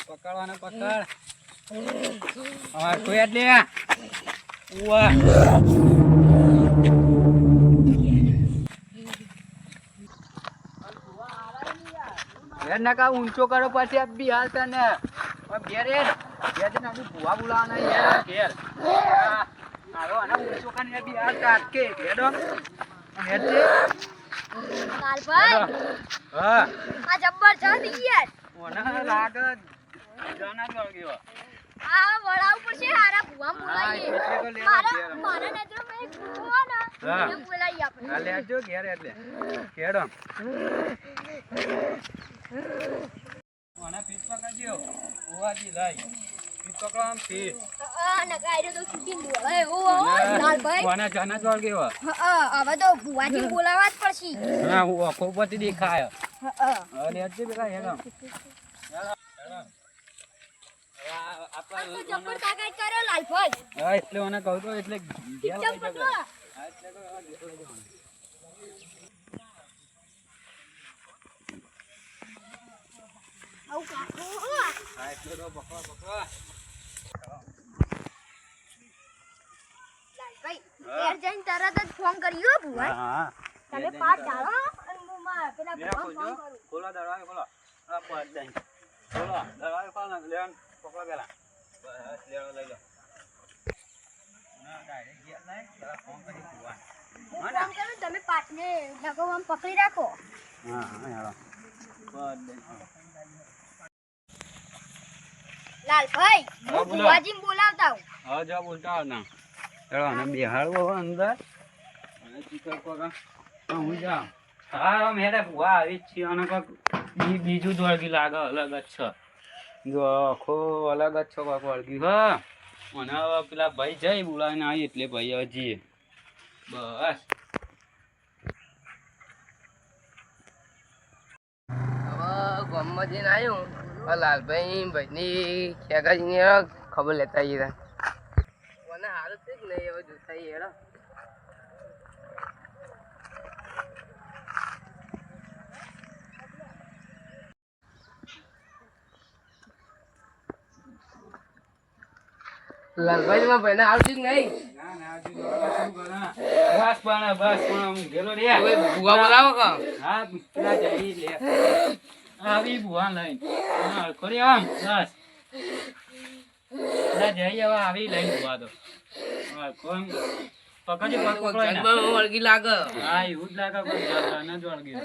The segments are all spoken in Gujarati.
પકડવાને પકડ કોઈ એટલે નકા ઊંચો કરો પછી બી હાલ તને ઘેર ભુવા બોલાવાના યાર ઘેર હારો આના ઊંચો કરીને બી હાલ તાકે ઘેડો હેડજે લાલભાઈ હા આ જબરજસ્ત યાર ઓના લાગે જાના તો ગયો આ વડાવ પડશે હારા ભુવા બોલાઈએ મારા નજર મે ભુવા ના એને બોલાઈ આપણે આ લેજો ઘેર એટલે કેડો ઓના પીસ પકડજો ઓવાજી લઈ પીસ પકડો આમ પીસ નગાઈ તો છૂટી દો ઓ લાલભાઈ ઓના જાના તો ગયો હવે તો ભુવાજી બોલાવા જ પડશે હા હું આખો ઉપરથી દેખાય હા લેજો બેટા હેડો જબર તાકાત કરો લાલભાઈ હા એટલે ઓને કહું તો એટલે ચમ પકડો આવ કાકો હા એટલે તો પકડો લાલભાઈ ઘેર જઈને તરત જ ફોન કર્યો ભુવા હા તમે પાટ ડાળો અને મુમાં પેલા ભુવા ફોન કરું ખોલો દરવાજો ખોલો આ પાટ દઈ ખોલો દરવાજો ખોલો લેન પકડો પેલા બસ લેવો લઈ લો ના ડાયરેક્ટ ગયા નહીં જરા ફોન કરી ભુવા હું ફોન કરું તમે પાટને લગો આમ પકડી રાખો હા હા યાર પાટ દઈ લાલભાઈ હું ભુવાજીને બોલાવતા હું હા જો બોલતા ના ચલો અને બેહાડવો અંદર અને ચીકર કોકા હું જા હા મેરે ભુવા આવી છે અને કોક બીજું દોડગી લાગે અલગ જ છે જો આખો અલગ જ છે કોક વળગી હા અને હવે પેલા ભાઈ જઈ બોલાવીને આવી એટલે ભાઈ હજી બસ હવે ગામમાં જઈને આવ્યું લાલભાઈ ભાઈની ખેગાજીને ખબર લેતા આવીએ મને હારું છે જ નહીં હવે જોતા આવીએ હેડો લાલભાઈ માં ભાઈને હારું છે જ નહીં બસ પણ ગેલો રે ભૂવા બોલાવો કા હા પેલા જઈ લે આવી ભુવા લઈને ખરી આમ બસ પેલા જઈ હવે આવી લઈને ભુવા તો કોણ પકડજો પકડો વળગી લાગે હા એવું જ લાગે કોઈ જાતા ન જ વળગી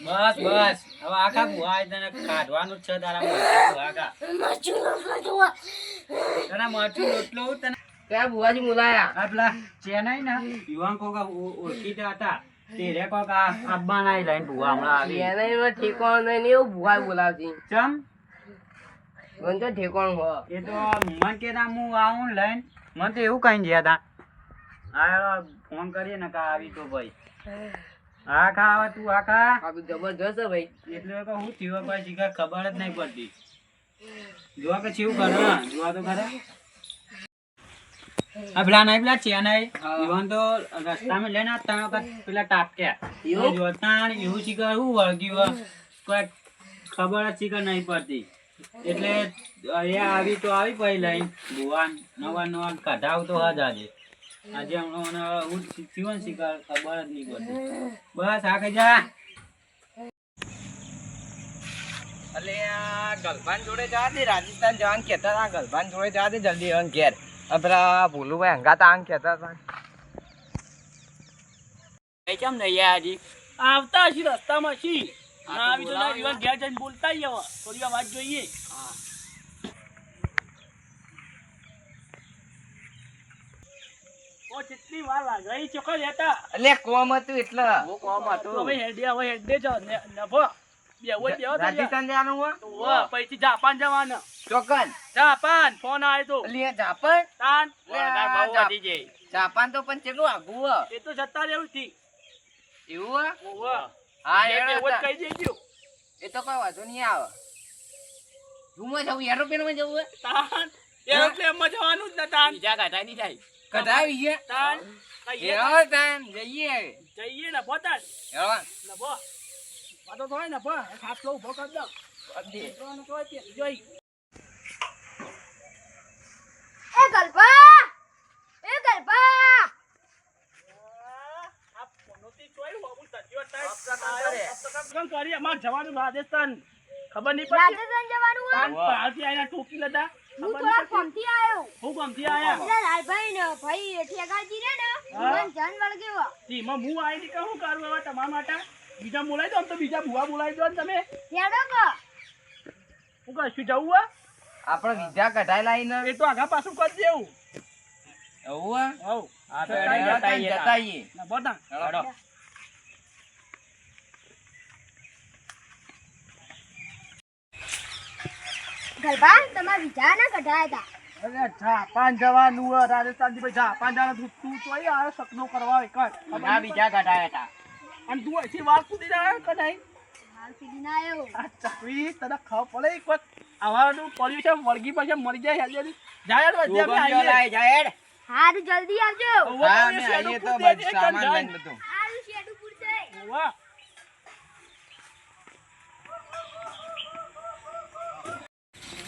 બસ બસ હવે આખા ભુવા તને કાઢવાનું જ છે તારા મોઢા આખા તને મરચું રોટલો તને ક્યાં ભુવાજી બોલાયા આ પેલા ચેન્નાઈ ના યુવાન કોકા ઓળખીતા હતા તેરે કોકા આબ્બા ના લઈને ભુવા હમણાં આવી એના ઠેકાણું નહીં ને એવું ભુવા બોલાવતી ચમ મને તો ઠેકાણું હો એ તો મન કેતા હું આવું લઈને મને તો એવું કઈ ગયા તા આ ફોન કરીએ ને કા આવી તો ભાઈ હા ખા આવે તું આ ખા આ બી જબરજસ્ત હે ભાઈ એટલે કે હું થયો ભાઈ શીખા ખબર જ નહીં પડતી જોવા કે ચેવું કરે જોવા તો કરે આ પેલા નહીં પેલા ચેન્નાઈ ઈવન તો રસ્તામાં લઈને આવતા વખત પેલા ટાપક્યા એવું જોતા એવું શીખર એવું વળગ્યું કોઈ ખબર જ શીખર નહીં પડતી એટલે એ આવી તો આવી પછી લઈને ભુવા નવા કઢાવ તો હજ આજે હમણાં હું જીવન શીખર ખબર જ નહીં પડતી બસ આ કઈ જા અલે આ ગલભાન જોડે જવા દે રાજસ્થાન જવાનું કહેતા હતા ગલભાન જોડે જવા દે જલ્દી હવે ઘેર પેલા ભોલુભાઈ હંગાતા આમ કહેતા હતા કેમ નહીં હજી આવતા હશી રસ્તામાં છી ના આવી તો ના વિવાહ ઘેર જઈને બોલતા જ હવે થોડી વાર વાત જોઈએ ઓ કેટલી વાર લાગે એ ચોખ્ખા લેતા એટલે કોમ હતું એટલે હું કોમ હતો હવે હેડે જ નભો રાજસ્થાન જવાનું હોય પછી જાપાન જવાના ચોકન જાપાન ફોન આવ્યો તો એટલે જાપાન તાન બહુ વધી જાય જાપાન તો પણ કેટલું આઘું હે એ તો જતા રહેવું થી એવું હે ઓવા હા એવું એ કહી દેજો તો કોઈ વાંધો નહીં આવે રૂમમાં જવું એરોપ્લેનમાં જવું હે તાન એરોપ્લેનમાં જવાનું જ ને તાન બીજા કાઢા નહીં થાય. કઢાવી છે તાન કહીએ એવો તાન જઈએ જઈએ ને પોતાન એવો ને બો વાતો તો હોય ને બો ખાસ લો ઉભો કરી દો ત્રણ તો હોય તે જોઈ એ ગલબા એ ગલબા આ પોનોતી જોઈ હું સજીવ થાય કરી અમાર જવાનું રાજસ્થાન ખબર નહીં પડી રાજસ્થાન જવાનું હોય તાન બહારથી આયા ટોકી લેતા હું થોડા ફોનથી આવ્યો હું ગમતી આયા એટલે લાલભાઈ ને ભાઈ ઠેકાજી રે ને હા. મન જાન વળગેવો ટીમાં હું આવી કે હું કરું હવે તમારા માટે બીજા બોલાવી દો આમ તો બીજા ભૂવા બોલાવી દો ને તમે હેડો કો હું કશું જવું હે આપણે વિઝા કઢાયેલા આઈને એ તો આગા પાછું કરી દેવું એવું હવ આ તો હે જતા આઈએ ના બોતા હેડો. ગલબા તમારા વિચાર ના કઢાયા હતા અરે જાપાન જવાનું હે રાજસ્થાન થી જાપાન જવાનું તું ચોઈ આ સપનું કરવા હોય કર ના બીજા કાઢાયા હતા. અને તું અહીંથી વાત સુધી જાય કદાઈ હાલ સીધી ના આવ્યો આ ચકરી તને ખબર પડે એક વખત આવાનું પડ્યું છે વળગી પછી મરી જાય હેલ્દી જાય હેડ વચ્ચે આપણે ગોગંજો આવીએ લાય જા હેડ. હારું જલ્દી આવજો ઉવ્વ હા તો અમે એ આઈએ શેડું તો પૂછ દેજે બધું સામાન એક જ લઈને બધું હારું શેડું પૂરશે ઉવ્વ.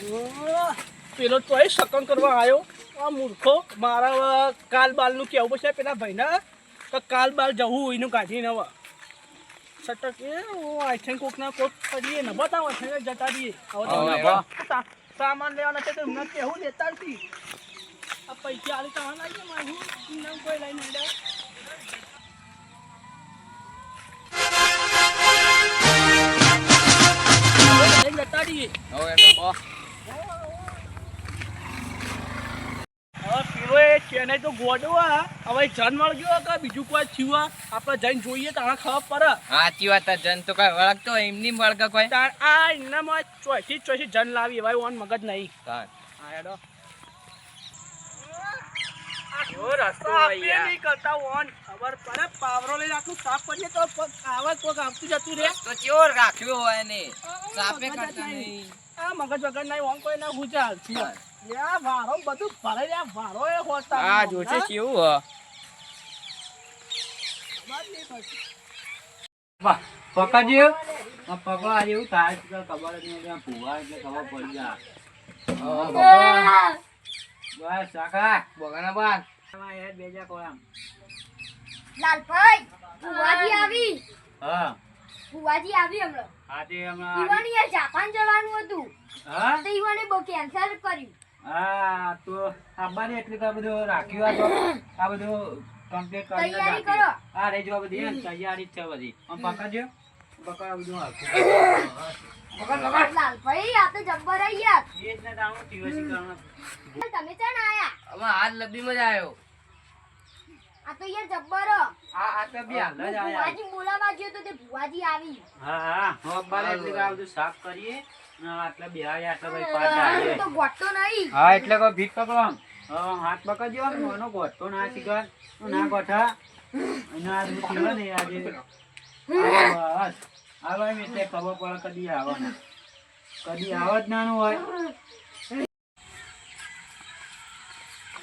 ઓહ, પેલો તો એ શકન કરવા આવ્યો આ મૂર્ખો મારા કાલ બાલનું કેવું પડશે પેલા ભાઈને તો કાલ બાલ જવું એનું કાઢીને હવે સટક એ આઈ થિંક કોકના કોક કરીએ ને બતાવો છે જતા દઈએ હવે તો હવે હવે સામાન લેવાના છે તો એમને કેવું લેતા નથી આ પૈસા આલી તમારે લાગીએ મારું નામ કોઈ લઈને હેડે લઈને જતા દઈએ હવે તો હવે પેલો એ ચેન્નઈ તો ગોડો આ હવે જન મળ ગયો કે બીજું કોઈ થયું આ આપણે જઈને જોઈએ તાણે ખબર પડે સાચી વાત આ જન તો કઈ વળગતો એમની વળગે કોઈ તાણ આ એનામાં ચોથી જન લાવી એવા ઓન મગજ નહીં તાન. હા હેડો એવો રસ્તો તો આપણે હોય યાર. નહીં કરતા ઓન ખબર પડે પાવરો લઈને આટલું સાફ કરીએ તો આવા કોક આવતું જતું રે તો ચેવો રાખ્યો હોય ને સાપે મગજ જ કરતા નહીં. નહીં આ મગજ વગર નહીં ઓન કોઈ ના ગુજાર યા વારો બધું ભરે યા વારો એ હોતા આ જોશે કેવું હ વાહ, પકડજો. આ પકડો આજે એવું થાય છે કે ખબર જ નહીં કે આ ભૂવા એટલે ખબર પડી જાય. બસ કાકા. બગાના બાર આમાં યાર બેજા કોળામ. લાલભાઈ ફુવાજી આવી હા ફુવાજી આવી હમણાં આજે હમણાં ઈવાને યાર જાપાન જવાનું હતું હા તો ઈવાને બહુ કેન્સલ કર્યું હા તો આબાને એટલે તો આ બધું રાખ્યું આ બધું કમ્પ્લીટ કરીને તૈયારી રાખ્યું. કરો. આ રહી જો બધી હે ને, તૈયારી જ છે બધી આમ પકડજો પકડ આ બધું હાલતું. લાલભાઈ આ તો જબ્બર હે યાર એ જ ને તાણું ટીવીસી કરવાનું. તમે ચાણ આયા હવે હાથ લબીમાં જ આવ્યો આ તો યાર જબ્બર હે. આ તો બી હાલ જ આયા. ભુવાજી બોલાવા ગયો તો તે ભુવાજી આવી હા હા અબાને એટલે કે આ બધું સાફ કરીએ ને આટલા બેહાડ્યા આટલા ભાઈ પાટ ડાળીએ. તો ગોટતો નહીં હા એટલે કોઈ ભીખ પકડો આમ. હાથ પકડજો આમ એનો ગોઠતો ના શીખર ના ગોઠા અને આ બધું થયું ને આજે બસ આવે એમ એટલે ખબર પડે કદી આવવાના કદી આવ જ નાનું હોય.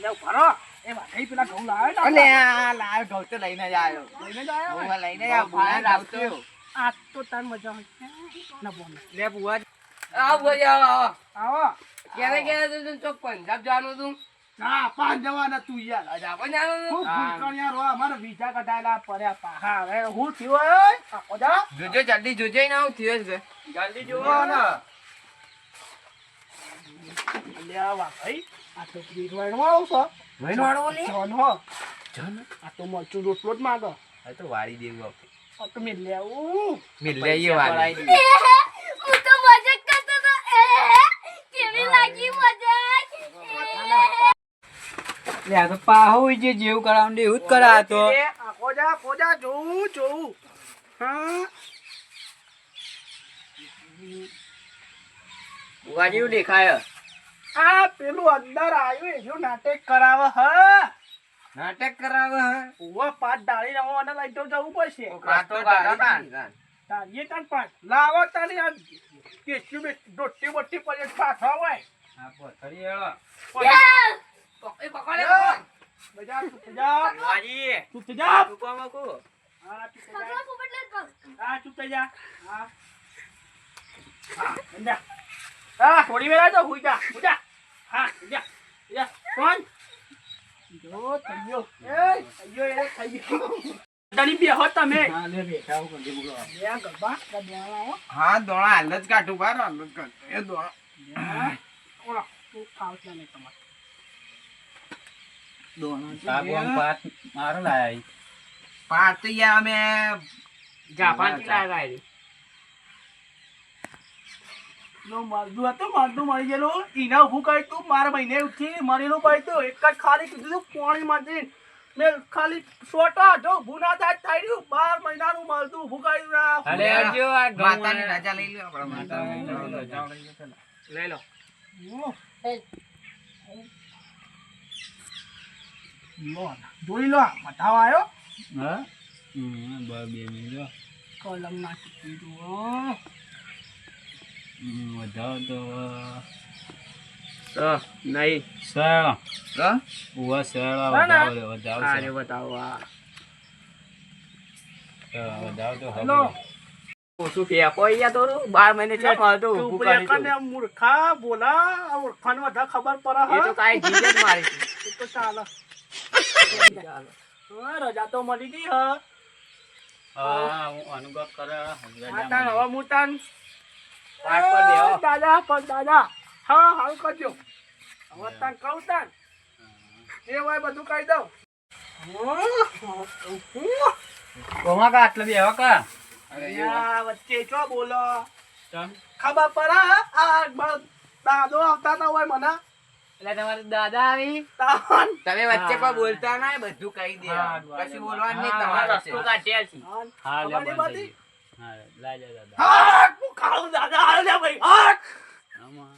લે ભરો એ વાઘઈ પેલા ઘઉં લાવે ને અને આ લાવ ઘઉં તો લઈને જ આવ્યો લઈને જ આવ્યો હું ને? લઈને જ ભૂલા આવતો આ તો તાર મજા હોય ના બોલ લે બુઆ આવ બોલ આવો આવો ક્યારે ક્યારે તું ચોક પંજાબ જવાનું તું ના પાન જવાના તું યાર અજા પણ જવાનું ખૂબ તું ભૂલકણિયા રો અમારે વિઝા કઢાયેલા પડ્યા પાહા હવે હું થયું હોય આખો દા જોજો જલ્દી જોજે ને આવું થયો છે જલ્દી જુઓ ને. લે આ વાઘઈ આ તો રીડવાડમાં આવશો વૈનવાળો બોલી જન હો જન આ તો મરચું રોટલો જ માગો આ તો વાળી દેવું આપણે આ તો મેં લેવું મિલ લઈએ વાળી હું તો મજાક કરતો તો કેવી લાગી મજાક લે આ તો પાહો જે જેવું કરાવવાનું એવું જ કરાતો. આખો જા જોઉં હા ઉગા જેવું દેખાય આ પેલું અંદર આવ્યું એનું નાટક કરાવે હ નાટક કરાવે હે ઉવા પાટ ડાળી રહો અને લઈ તો જવું પડશે કાતો કાઢી તારીએ કાન પાટ લાવો તારી આ કેસ્યુ બે ડોટી બોટી પર પાછા હોય આ પથરી હેળો. પકડે બજા ચૂપ થઈ જા વાજી, ચૂપ થઈ જા તું કોમ કો? હા ચૂપ થઈ સગળો જા પોપટ લે પગ. હા ચૂપ થઈ જા હા હા બંધા હા થોડી વાર આજો હુઈ જા હા જા જા કોણ જો થઈ ગયો થઈ ગયો તની બે હો તમે હા, લે બેઠા હું કંજી બોલો. બે ગરબા ગરબા હા દોણા હાલ જ કાઢું બાર હાલ જ કાઢું એ દોણા ઓલા તું ખાવશે નહીં તમારે સાગવાન પાત મારો લાય. પાતિયા અમે જાપાન થી લાવ્યા નો માલદું હતું માલદું મળી ગયેલું ઈના ઊભું કરી તું મારા મહિને ઉઠી મરેલું કરી તું એક જ ખાલી કીધું તું પાણી માંથી મેં ખાલી સોટા જો ઊભું ના થાય થઈ રહ્યું 12 મહિનાનું માલદું ઊભું કરી અરે આવજો આ ઘઉં માતાની આ- રજા લઈ લો આપણે માતાની રજા લઈ લો ચાલો. લઈ લો જોઈ લો બતાવ આવ્યો હા? બે મિનિટ જો. કલમ ના કીધું વધારો તો નહીં સળ. હા? ઉવા સળ ના, ના. વધારો આરે બતાવો આ વધારો તો હેલો ઓછું ફેંકો અહીંયા તો 12 મહિને છે મળતું ઊભું ઉપર કરી એકને મૂર્ખા બોલા આ ઓળખાણ બધા ખબર પડે એ તો કાંઈ જીજ જ મારી એ તો ચાલે હા, રજા તો મળી ગઈ હા હા, હું અનુભવ કરે આ તાન હવે હું તાન પાટ પર બેહો. દાદા પણ દાદા હા હાલ કરજો હવે તાન કહું તાન જે હોય બધું કહી દઉં કોમા કા આટલે બેહો કા? અહીંયા વચ્ચે ચો બોલો ચમ. ખબર પડે આ દાદો આવતા ના હોય મને એટલે તમારે દાદા આવી તાન તમે વચ્ચે કોઈ બોલતા ના બધું કહી દે હા, કશું બોલવાનું નહીં હા, તમારે રસ્તો કાઢ્યા છે હા, લે ખબર નહીં બંધ પડતી? થઈ ગયું. હા, લાય જા દાદા. હટ હું ખાઉં દાદા હાલ લે ભાઈ હટ આમાં,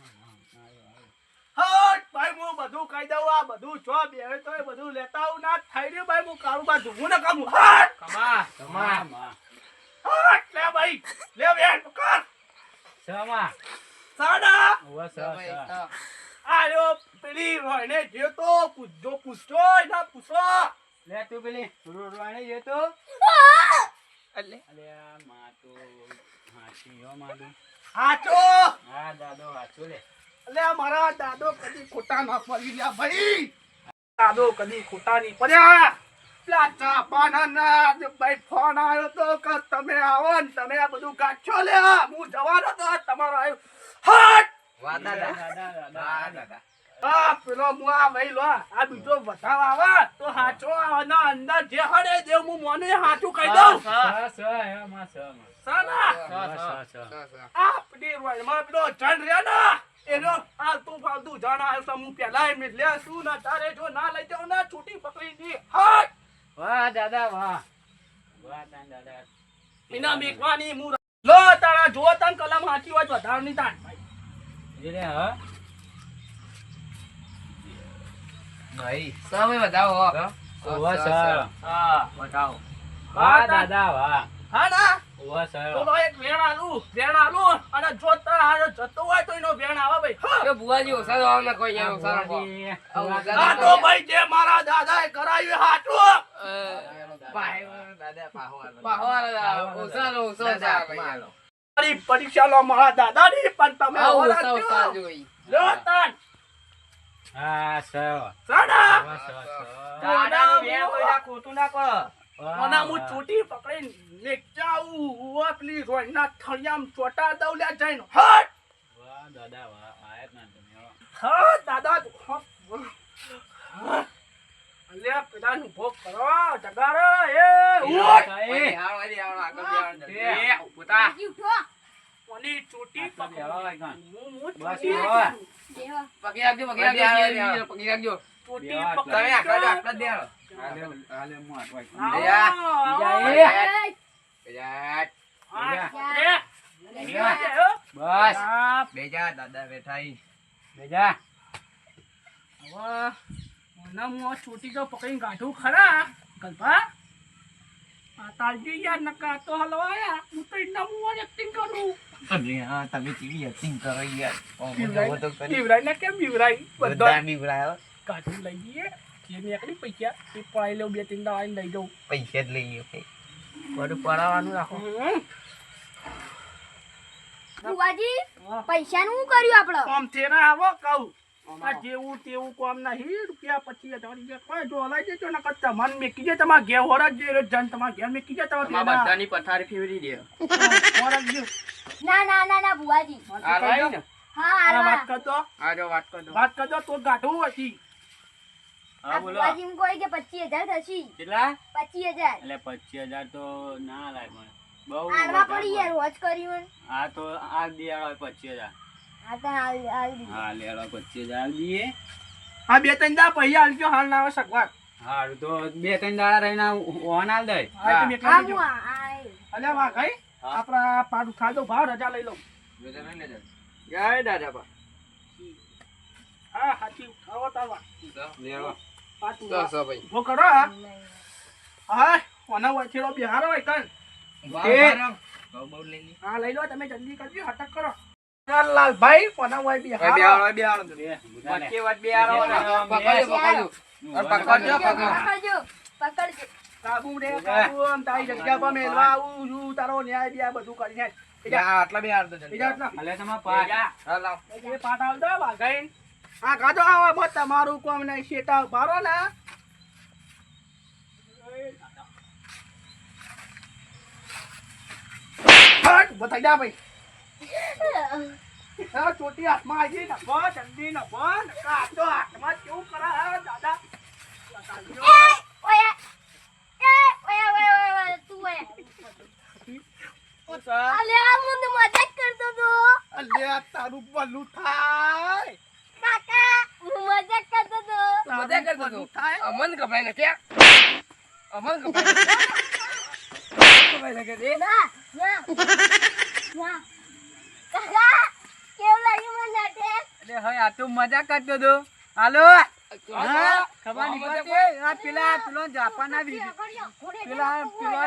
હટ ભાઈ હું બધું કહી દઉં આ બધું જો બેહે તો એ બધું લેતા આવું ના થઈ રહ્યું ભાઈ હું કાળું બા ધૂમું ના કામું હટ કમા આમાં. હટ લે ભાઈ લે બેન કર શમાં? સાડા ઉવા સ, સ. આયો પેલી રોયને જે તો પૂછજો એના પૂછો લે તું પેલી રોડવાણી જે તો. એટલે અલે આ માં તો હાચી હો મારું. હાચો હા, દાદો હાચું લે. એટલે આ મારા દાદો કદી ખોટા ના પડી લ્યા ભાઈ દાદો કદી ખોટા નહીં પડ્યા પેલા ચા પાના ના ભાઈ ફોન આવ્યો તો કે તમે આવો ને તમે આ બધું ગાંઠો લે હું જવાનો તો તમારો આવ્યો હટ વાહ દાદા દાદા, દાદા. હા દાદા આ પેલો હું આ ભાઈ લો આ બીજો બતાવ આવે તો હાચો આના અંદર જે હડે જે હું મોને હાચું કહી દઉં સ, સ, એમાં સ, માં. સાના સ, સ, સ. આ પેલી રોયમાં પેલો જણ રહ્યા ને એનો આલતું ફાલતું જણ આવ્યો તો હું પેલા એમ લે શું ના તારે જો ના લઈ જાઉં ના છૂટી પકડી દી હટ વાહ દાદા વાહ. વાહ તાન દાદા. એના મેકવાની હું લો તારા જો તન કલમ હાચી હોય તો વધાર ની તાન એ લે, હા? નહીં સમય બતાવો ઉવા સ. હા બતાવો વાહ દાદા વાહ. હા ના ઉવા સ. તો એક વેણ આલું અને જો તારા હારે જતો હોય તો એનો વેણ આવે ભાઈ હા. એ બુવાજી ઓછા જવાના કોઈ યાર ઓછા રાખો વાહ, આ તો ભાઈ જે મારા દાદાએ કરાવ્યું હાચું દાદા પાહો હાલો. ઓછા દાદા હાથમાં હાલો. મારી પરીક્ષા લો મારા દાદાની પણ તમે ઓછા ઓળખજો. જોઈ લો તાન હા, સ. સાડા ઉવા સ, સ. દાદાનું વેણ કોઈ ના ખોટું ના કરો વાહ, મને હું વાહ. ચોટી પકડીને મેચાવું આપલી રોયના થળિયામાં ચોટા દઉં લ્યા જઈને હટ વાહ દાદા વાહ. આયા જ ના તમે, હો. હા દાદા અલ્યા પેલાનું ભોગ કરો જગારો એ ઉઠ વળી હાલો, વળી હાલો, આગળ બેહાડો. એ, પોતા હજી ઉઠો. કોની ચોટી આ તો બેહો એકણ. હું બસ ચોટી બેહો. દેવા. પકડી રાખજો પકડી રાખજો પકડી રાખજો ચોટી બેહો, તમે પકડી આટલા જ આટલા જ બેહાડો. હાલે, હાલે, હું હાથવા એકણ. આવો, બીજા. આવો. બીજા એ. બેજા, હા, બીજા. એ. બીજા. બીજા, હો. બસ હા, બેજા, દાદા બેઠા ઈ. બેજા. હવે મને હું આ ચોટી તો પકડીને કાઢું ખરા ગલભા આ તાલજી યાર નકા તો હલવાયા હું તો એના મું એક્ટિંગ કરું તમે કેવી acting કરો યાર બીવરાઈ ને કેમ બીવરાઈ બધા બધા બીવડાયો કાઢી લઈ જઈએ જે નીકળી પૈસા એ પડાઈ લઉં 2-3 દાડા આવીને લઈ જાઉં પૈસા જ લઈ લ્યો કઈ બધું પડાવવાનું રાખો બુવાજી પૈસાનું શું કર્યું આપણે આમ તેરા આવો કહું આ જેવું તેવું કોમ નહીં રૂપિયા 25,000 કોઈ જો હલાઈ દેજો ને કચ્ચા મન મેકી જાય તમારા ઘેર હોરજ જે જન તમારા ઘેર મેકી જાય તમારા બધાની પથારી ફેરવી દે હોરજ જે ના બુવાજી આ લાઈ ને હા આ વાત હાલવા કરતો આ જો વાત કરો વાત કરતો તો ગાઢું હતી હા બોલો બુવાજી એમ કહે કે 25,000 થશે કેટલા 25,000 એટલે 25,000 તો ના લાય મને બહુ હાલવા વધારે પડી યાર રોજ કર્યું હા તો આ દિયાળો 25,000 હા તો હાલ હા લેડો 25,000 દઈએ આ 2-3 દા પૈસા આલજો હાલ ના આવે સગવાત હારું તો 2-3 દાડા રહીને ઓન આલ દે હા તમે હા એકલા હું દેજો આય અલ્યા વાહ ભાઈ હા. આપણા પાડું ખાધો ભાવ રજા લઈ લઉં જય દાદા બા હા હાચી આવો તાવા લેવા પાટું તો સો ભાઈ વો કરો હા ઓના વચ્ચેનો બિહારો હોય કન હા લઈ લો તમે જલ્દી કરજો હટક કરો લાલભાઈ ઓના હોય બિહારો વચ્ચે વાત બે આરો પકડજો પકડજો પકડજો કાબુ રે કાબુ આમ તારી જગ્યા પર મેલવા આવું છું તારો ન્યાય બી આ બધું કરીને આટલા બે આર તો બીજા એટલા ભલે તમાર પાંચ હા લાવ એ પાટ આલ દો વાગાઈન આ ગાજો આવો બસ તમારું કોમ નહીં શેટા ભારો ને હટ બતાઈ દા ભાઈ આ ચોટી હાથમાં આવી ને બસ જલ્દી ને બસ કાચો હાથમાં કેવું કરે હે દાદા ઓય તું ઓય અલે આ મુંડ મજાક કરતો તો અલ્યા તારું ભલું થાય કાકા હું મજાક કરતો તો મજા કરતો તો થાય અમન કપાય ને ક્યાં અમન કપાય ને કે ના કાકા કેવું લાગ્યું મને નાટક અરે હવે આ તો મજા કરતો તો હાલો ખબર નહીં પડતી આ પેલો જાપાનના પેલા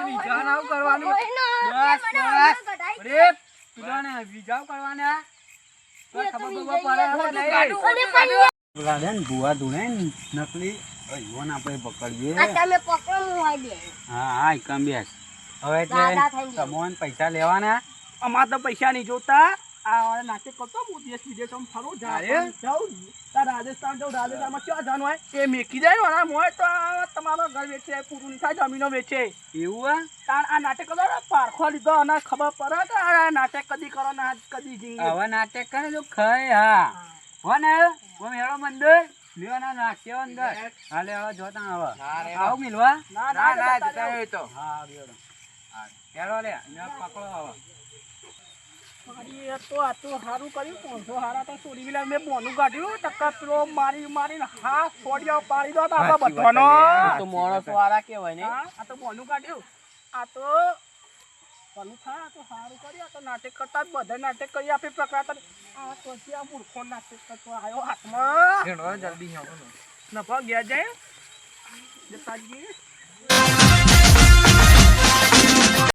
વિઝા આવું કરવાનું બસ અરે પેલાને વિઝા કરવાના તો ખબર પડે પેલા છે ને ભુવા ધૂણે નકલી ઈવન આપણે પકડીએ તમે પકડો હું હોય બે હા હા એકમ બેસ હવે દાદા થઈ એટલે ગયા. તમોન પૈસા લેવાના અમાર તો પૈસા નહીં જોતા આ નાટક કરતો હું દેશ વિદેશમાં ફરું જાઉં રાજસ્થાન જાઉં રાજસ્થાનમાં ક્યાં જવાનું હોય એ મેકી જાય ને મોય તો આ તમારો ઘર વેચે પૂરું નહીં થાય જમીનો વેચે એવું તાર આ નાટક કરો ને પારખો લીધો અને ખબર પડે કે આ નાટક કદી કરો ને આજ કદી જીંગે હવે નાટક કરે તો ખાય હા હો ને હું હેડો મંદિર લેવાના નાખ્યો અંદર હા લેવા જોતા હવે આવું મિલવા ના ના ના જતા રહ્યો તો હા બેડો હેડો લે ને પકડો હવે મારી એ તો આ તો સારું કર્યું 500 હારા તો ચોરી વિલા મેં બોનું કાઢ્યું ટક્કર પેલો મારીને હા છોડ્યા પાડી દો તો આપણા બધાનો તો માણસો વાળા કેવાય ને હા, આ તો બોનું કાઢ્યું આ તો બોનું થાય આ તો સારું કર્યું આ તો નાટક કરતા જ બધા નાટક કરી આપે પ્રકાર આ તો આ મૂર્ખો નાટક કરતો આવ્યો હાથમાં જલ્દી નફા ગયા જાય જતા જઈએ